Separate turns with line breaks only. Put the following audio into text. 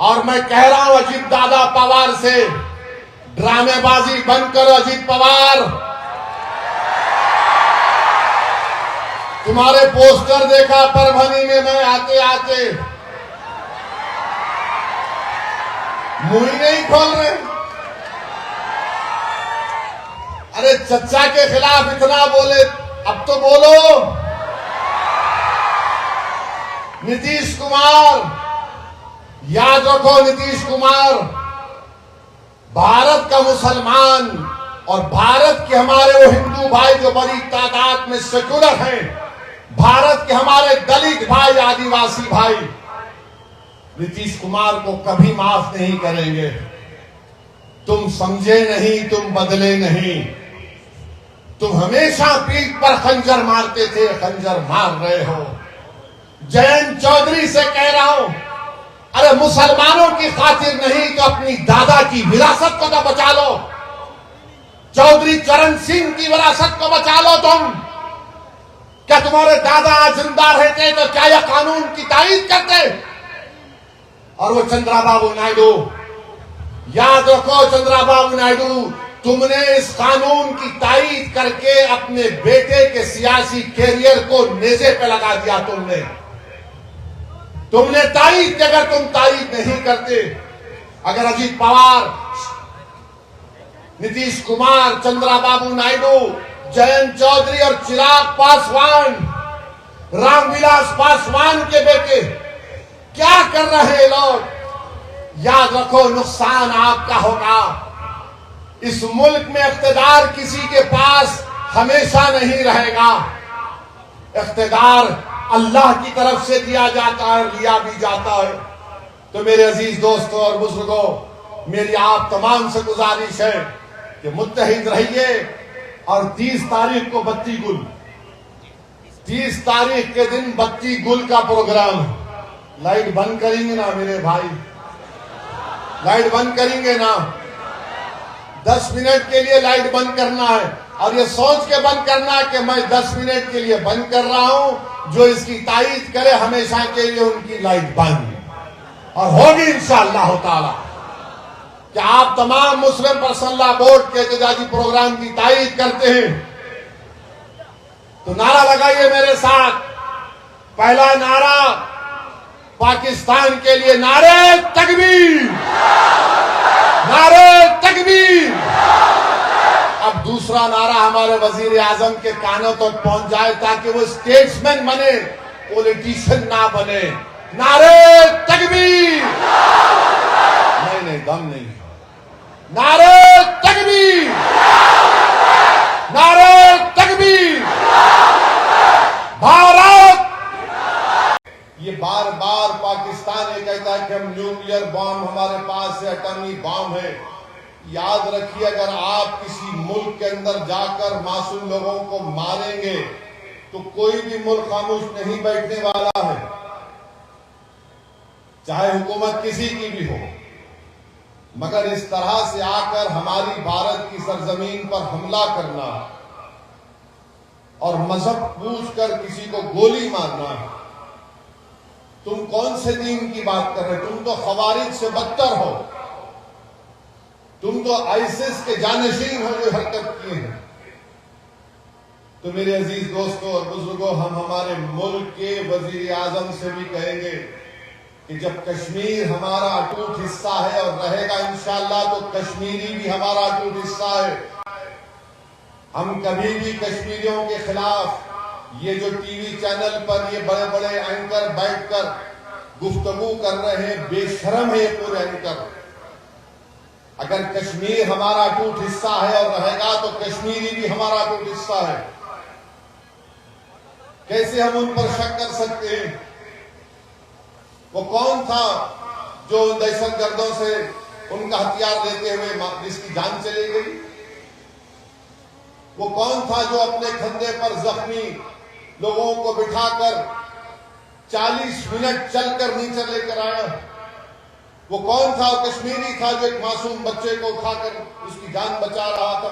और मैं कह रहा हूं अजीत दादा पवार से, ड्रामेबाजी बंद करो अजीत पवार। तुम्हारे पोस्टर देखा परभनी में मैं आते आते, मुंह ही नहीं खोल रहे। अरे चच्चा के खिलाफ इतना बोले, अब तो बोलो। नीतीश कुमार, याद रखो नीतीश कुमार, भारत का मुसलमान और भारत के हमारे वो हिंदू भाई जो बड़ी तादाद में सेक्युलर हैं, भारत के हमारे दलित भाई, आदिवासी भाई, नीतीश कुमार को कभी माफ नहीं करेंगे। तुम समझे नहीं, तुम बदले नहीं। तुम हमेशा पीठ पर खंजर मारते थे, खंजर मार रहे हो। जयंत चौधरी से कह रहा हूं, अरे मुसलमानों की खातिर नहीं तो अपनी दादा की विरासत को तो बचा लो। चौधरी चरण सिंह की विरासत को बचा लो तुम। क्या तुम्हारे दादा आज जिंदा रहते तो क्या यह कानून की तारीफ करते? और वो चंद्रबाबू नायडू, याद रखो चंद्रबाबू नायडू, तुमने इस कानून की तारीफ करके अपने बेटे के सियासी कैरियर को नेज़े पे लगा दिया। तुमने तारीफ की, अगर तुम तारीफ नहीं करते, अगर अजीत पवार, नीतीश कुमार, चंद्रबाबू नायडू, जयंत चौधरी और चिराग पासवान, रामविलास पासवान के बेटे क्या कर रहे हैं लोग, याद रखो नुकसान आपका होगा। इस मुल्क में इख्तिदार किसी के पास हमेशा नहीं रहेगा। इख्तिदार अल्लाह की तरफ से दिया जाता है, लिया भी जाता है। तो मेरे अजीज दोस्तों और बुजुर्गों, मेरी आप तमाम से गुजारिश है कि मुत्तहिद रहिए। और 30 तारीख को बत्ती गुल, 30 तारीख के दिन बत्ती गुल का प्रोग्राम है। लाइट बंद करेंगे ना मेरे भाई, लाइट बंद करेंगे ना। 10 मिनट के लिए लाइट बंद करना है और ये सोच के बंद करना है कि मैं 10 मिनट के लिए बंद कर रहा हूं। जो इसकी तारीफ करे हमेशा के लिए उनकी लाइट बंद, और होगी इंशाअल्लाह ताला। कि आप तमाम मुस्लिम पर्सनल लॉ बोर्ड के एहतजाजी प्रोग्राम की तारीफ करते हैं तो नारा लगाइए मेरे साथ। पहला नारा पाकिस्तान के लिए, नारे तकबीर, नारे तकबीर। अब दूसरा नारा हमारे वजीर आजम के कानों तक पहुंच जाए ताकि वो स्टेट्समैन बने, पॉलिटिशियन ना बने। नारे तकबीर, नहीं दम नहीं। नारे तकबीर, नारे तकबीर। भारत, ये बार बार पाकिस्तान ये कहता है कि हम न्यूक्लियर बॉम्ब हमारे पास है, एटमी बॉम्ब है। याद रखिए, अगर आप किसी मुल्क के अंदर जाकर मासूम लोगों को मारेंगे तो कोई भी मुल्क खामोश नहीं बैठने वाला है, चाहे हुकूमत किसी की भी हो। मगर इस तरह से आकर हमारी भारत की सरजमीन पर हमला करना और मजहब पूछकर किसी को गोली मारना, तुम कौन से दीन की बात कर रहे हो? तुम तो खवारिज से बदतर हो, तुम तो आईसिस के जानशीन हो जो हरकत किए हैं। तो मेरे अजीज दोस्तों और बुजुर्गों, हम हमारे मुल्क के वजीर आजम से भी कहेंगे कि जब कश्मीर हमारा अटूट हिस्सा है और रहेगा इंशाअल्लाह, तो कश्मीरी भी हमारा अटूट हिस्सा है। हम कभी भी कश्मीरियों के खिलाफ ये जो टीवी चैनल पर ये बड़े बड़े एंकर बैठकर गुफ्तगू कर रहे हैं, बेशरम है ये पूरे एंकर। अगर कश्मीर हमारा अटूट हिस्सा है और रहेगा तो कश्मीरी भी हमारा अटूट हिस्सा है। कैसे हम उन पर शक कर सकते हैं? वो कौन था जो दहशतगर्दों से उनका हथियार लेते हुए जिसकी जान चली गई? वो कौन था जो अपने कंधे पर जख्मी लोगों को बिठाकर 40 मिनट चलकर नीचे लेकर आया? वो कौन था? कश्मीरी था जो एक मासूम बच्चे को उठाकर उसकी जान बचा रहा था।